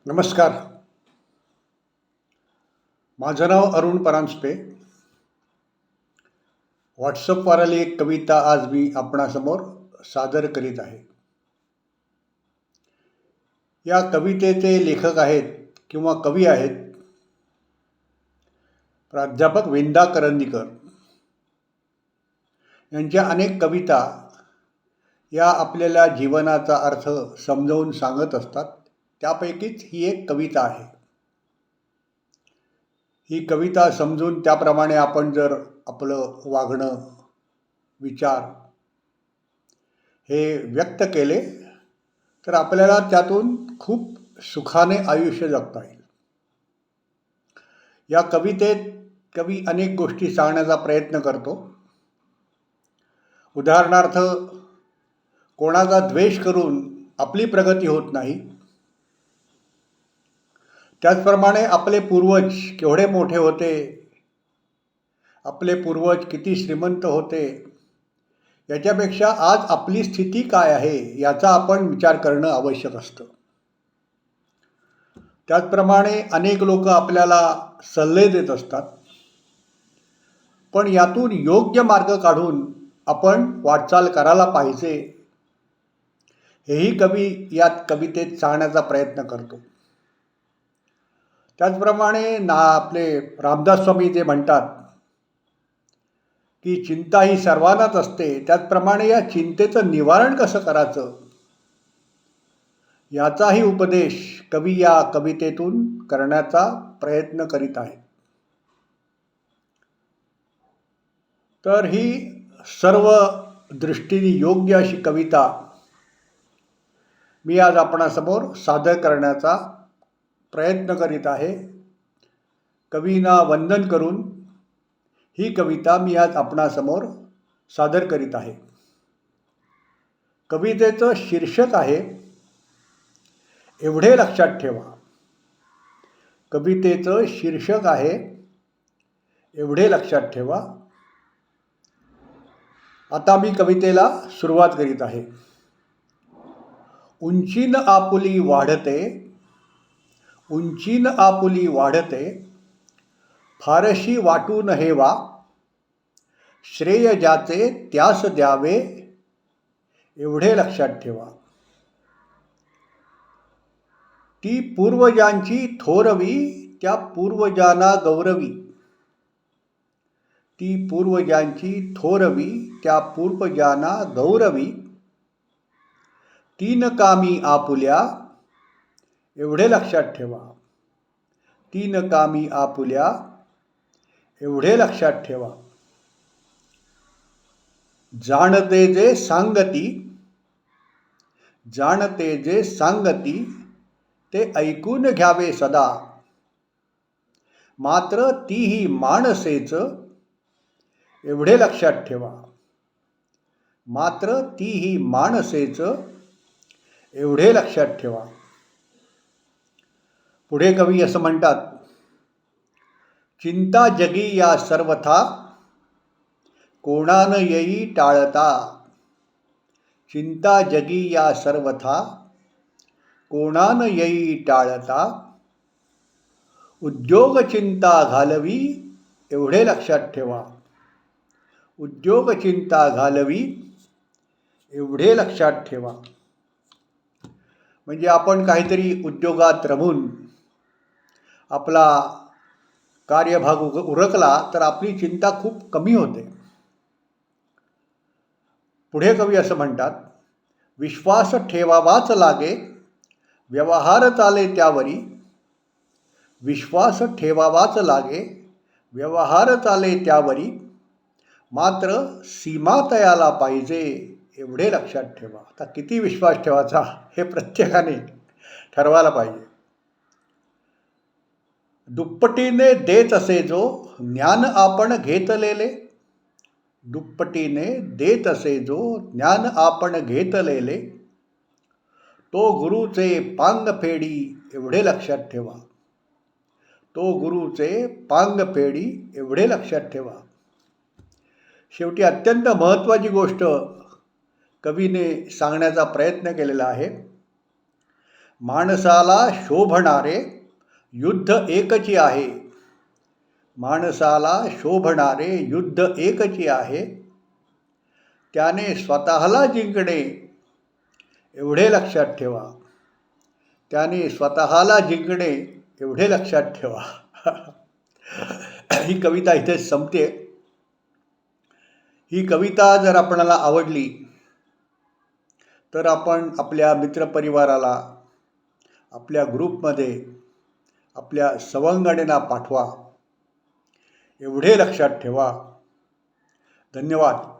नमस्कार. माझं नाव अरुण परांजपे. व्हॉट्सअपवर आली एक कविता आज मी आपणासमोर सादर करीत आहे. या कवितेचे लेखक आहेत किंवा कवी आहेत प्राध्यापक विंदा करंदीकर. यांच्या अनेक कविता या आपल्याला जीवनाचा अर्थ समजावून सांगत असतात. त्यापैकीच ही एक कविता आहे. ही कविता समजून त्याप्रमाणे आपण जर आपलं वागणं, विचार हे व्यक्त केले तर आपल्याला त्यातून खूप सुखाने आयुष्य जगता येईल. या कवितेत कवी अनेक गोष्टी सांगण्याचा प्रयत्न करतो. उदाहरणार्थ, कोणाचा द्वेष करून आपली प्रगती होत नाही. त्याचप्रमाणे आपले पूर्वज केवढे मोठे होते, आपले पूर्वज किती श्रीमंत होते, याच्यापेक्षा आज आपली स्थिती काय आहे याचा आपण विचार करणं आवश्यक असतं. त्याचप्रमाणे अनेक लोक आपल्याला सल्ले देत असतात, पण यातून योग्य मार्ग काढून आपण वाटचाल करायला पाहिजे, हेही कवी यात कवितेत सांगण्याचा प्रयत्न करतो. त्याचप्रमाणे आपले रामदास स्वामी जे म्हणतात की चिंता ही सर्वांनाच असते, त्याचप्रमाणे या चिंतेचं निवारण कसं करायचं याचाही उपदेश कवी या कवितेतून करण्याचा प्रयत्न करीत आहे. तर ही सर्व दृष्टीने योग्य अशी कविता मी आज आपणासमोर सादर करण्याचा प्रयत्न करीत आहे. कवींना वंदन करून ही कविता मी आज आपणासमोर सादर करीत आहे. कवितेचं शीर्षक आहे एवढे लक्षात ठेवा. कवितेचं शीर्षक आहे एवढे लक्षात ठेवा. आता मी कवितेला सुरुवात करीत आहे. उंचीन आपुली वाढते, उंचीन आपुली वाढते, फारशी वाटून हेवा, श्रेय ज्याचे त्यास द्यावे, एवढे लक्षात ठेवा. ती पूर्वजांची थोरवी, त्या पूर्वजांना गौरवी. ती पूर्वजांची थोरवी, त्या पूर्वजांना गौरवी. तीन कामी आपुल्या, एवढे लक्षात ठेवा. तीन कामी आपुल्या, एवढे लक्षात ठेवा. जाणते जे सांगती, जाणते जे सांगती, ते ऐकून घ्यावे सदा. मात्र तीही माणसेच, एवढे लक्षात ठेवा. मात्र तीही माणसेच, एवढे लक्षात ठेवा. पुढे कवी असं म्हणतात, चिंता जगी या सर्वथा, कोणान येई टाळता. चिंता जगी या सर्वथा, कोणान येई टाळता. उद्योग चिंता घालवी, एवढे लक्षात ठेवा. उद्योग चिंता घालवी, एवढे लक्षात ठेवा. म्हणजे आपण काहीतरी उद्योगात रमून आपला कार्यभाग उरकला तर आपली चिंता खूप कमी होते. पुढे कवी असं म्हणतात, विश्वास ठेवावाच लागे, व्यवहार चाले त्यावरी. विश्वास ठेवावाच लागे, व्यवहार चाले त्यावरी. मात्र सीमा तयाला पाहिजे, एवढे लक्षात ठेवा. आता किती विश्वास ठेवायचा हे प्रत्येकाने ठरवायला पाहिजे. दुप्पटीने देत असे जो ज्ञान आपण घेतलेले. दुप्पटीने देत असे जो ज्ञान आपण घेतलेले. तो गुरुचे पांग फेडी, एवढे लक्षात ठेवा. तो गुरुचे पांग फेडी, एवढे लक्षात ठेवा. शेवटी अत्यंत महत्त्वाची गोष्ट कवीने सांगण्याचा प्रयत्न केलेला आहे. माणसाला शोभणारे युद्ध एकची आहे. माणसाला शोभणारे युद्ध एकची आहे. त्याने स्वतःला जिंकणे एवढे लक्षात ठेवा. त्याने स्वतःला जिंकणे एवढे लक्षात ठेवा. ही कविता इथेच संपते. ही कविता जर आपणाला आवडली तर आपण आपल्या मित्रपरिवाराला, आपल्या ग्रुपमध्ये, आपल्या सवंगडींना पाठवा. एवढे लक्षात ठेवा. धन्यवाद.